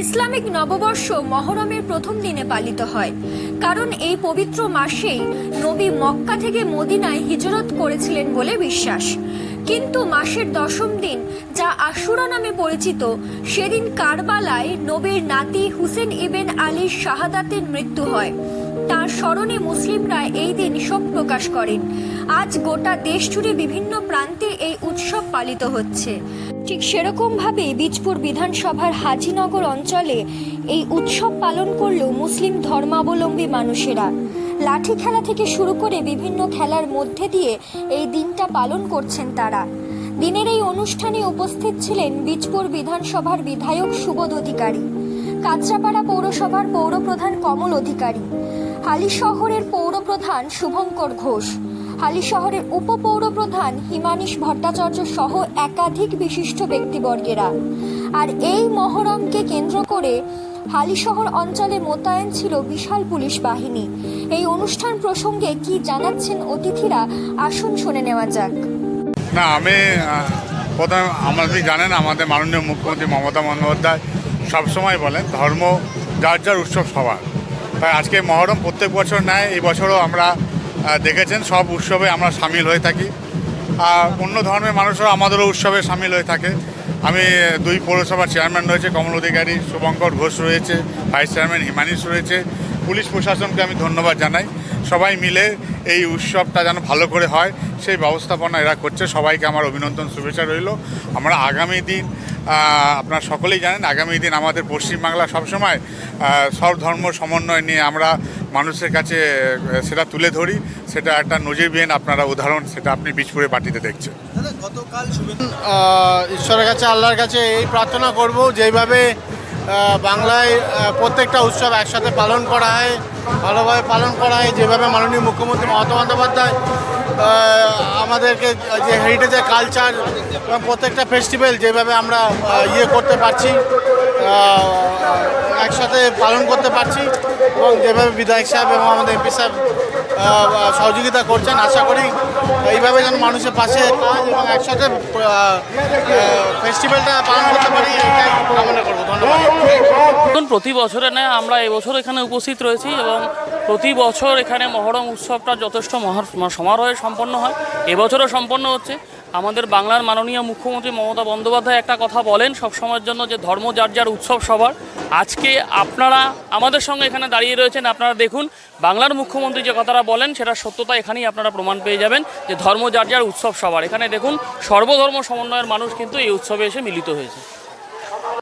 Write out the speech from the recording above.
Islamic নববর্ষ মহরমের প্রথম দিনে পালিত হয়, কারণ এই পবিত্র মাসেই নবী মক্কা থেকে মদিনায় হিজরত করেছিলেন বলে বিশ্বাস। কিন্তু মাসের দশম দিন, যা আশুরা নামে পরিচিত, সেদিন কারবালায় নবীর নাতি হুসেন ইবেন আলীর শাহাদাতের মৃত্যু হয়। তার স্মরণে মুসলিমরা এই দিন শোক প্রকাশ করেন। আজ গোটা দেশ জুড়ে বিভিন্ন প্রান্তে এই উৎসব পালিত হচ্ছে। ঠিক সেরকমভাবে বীজপুর বিধানসভার হাজিনগর অঞ্চলে এই উৎসব পালন করলেও মুসলিম ধর্মাবলম্বী মানুষেরা লাঠি খেলা থেকে শুরু করে বিভিন্ন খেলার মধ্যে দিয়ে এই দিনটা পালন করছেন তারা। দিনের এই অনুষ্ঠানে উপস্থিত ছিলেন বীজপুর বিধানসভার বিধায়ক সুবোধ অধিকারী, কাঁচরাপাড়া পৌরসভার পৌরপ্রধান কমল অধিকারী, হালিশহরের পৌরপ্রধান শুভঙ্কর ঘোষ, হালিশহরের উপপৌরপ্রধান হিমানীশ ভট্টাচার্য সহ একাধিক বিশিষ্ট ব্যক্তিবর্গেরা। আর এই মহরমকে কেন্দ্র করে হালিশহর অঞ্চলে মোতায়েন ছিল বিশাল পুলিশ বাহিনী। এই অনুষ্ঠান প্রসঙ্গে কি জানাচ্ছেন অতিথিরা, আসুন শুনে নেওয়া যাক। না, আমি প্রথমে আমাদের জানেন, আমাদের মাননীয় মুখ্যমন্ত্রী মমতা বন্দ্যোপাধ্যায় সবসময় বলেন ধর্ম যার যার উৎসব সবার। তাই আজকে মহরম প্রত্যেক বছর নেয়, এই বছরও আমরা দেখেছেন সব উৎসবে আমরা সামিল হয়ে থাকি। আর অন্য ধর্মের মানুষরা আমাদেরও উৎসবে সামিল হয়ে থাকে। আমি দুই পৌরসভার চেয়ারম্যান রয়েছে, কমল অধিকারী, শুভঙ্কর ঘোষ রয়েছে, ভাইস চেয়ারম্যান হিমানীশ রয়েছে, পুলিশ প্রশাসনকে আমি ধন্যবাদ জানাই। সবাই মিলে এই উৎসবটা যেন ভালো করে হয় সেই ব্যবস্থাপনা এরা করছে। সবাইকে আমার অভিনন্দন, শুভেচ্ছা রইল। আমরা আগামী দিন, আপনারা সকলেই জানেন, আগামী দিন আমাদের পশ্চিমবাংলা সবসময় সব ধর্ম সমন্বয় নিয়ে আমরা মানুষের কাছে সেটা তুলে ধরি। সেটা একটা নজিরবিহীন আপনারা উদাহরণ, সেটা আপনি বীজপুরে পার্টিতে দেখছেন। গতকাল ঈশ্বরের কাছে, আল্লাহর কাছে এই প্রার্থনা করব, যেইভাবে বাংলায় প্রত্যেকটা উৎসব একসাথে পালন করা হয়, ভালোভাবে পালন করা হয়, যেভাবে মাননীয় মুখ্যমন্ত্রী মমতা বন্দ্যোপাধ্যায় আমাদেরকে যে হেরিটেজের কালচার এবং প্রত্যেকটা ফেস্টিভ্যাল যেভাবে আমরা করতে পারছি, একসাথে পালন করতে পারছি, এবং যেভাবে বিধায়ক সাহেব এবং আমাদের এমপি সাহেব সহযোগিতা করছেন, আশা করি এইভাবে যেন মানুষের পাশে এবং একসাথে ফেস্টিভ্যালটা পালন করতে পারি, এটাই কামনা করবো। ধন্যবাদ। প্রতি বছরে নয়, আমরা এবছর এখানে উপস্থিত রয়েছি এবং প্রতি বছর এখানে মহরম উৎসবটা যথেষ্ট সমারোহে সম্পন্ন হয়। এবছরও সম্পন্ন হচ্ছে। আমাদের বাংলার মাননীয় মুখ্যমন্ত্রী মমতা বন্দ্যোপাধ্যায় একটা কথা বলেন সবসময়ের জন্য, যে ধর্ম যার যার উৎসব সবার। আজকে আপনারা আমাদের সঙ্গে এখানে দাঁড়িয়ে রয়েছেন, আপনারা দেখুন বাংলার মুখ্যমন্ত্রী যে কথাটা বলেন সেটার সত্যতা এখানেই আপনারা প্রমাণ পেয়ে যাবেন, যে ধর্ম যার যার উৎসব সবার। এখানে দেখুন সর্বধর্ম সমন্বয়ের মানুষ কিন্তু এই উৎসবে এসে মিলিত হয়েছে।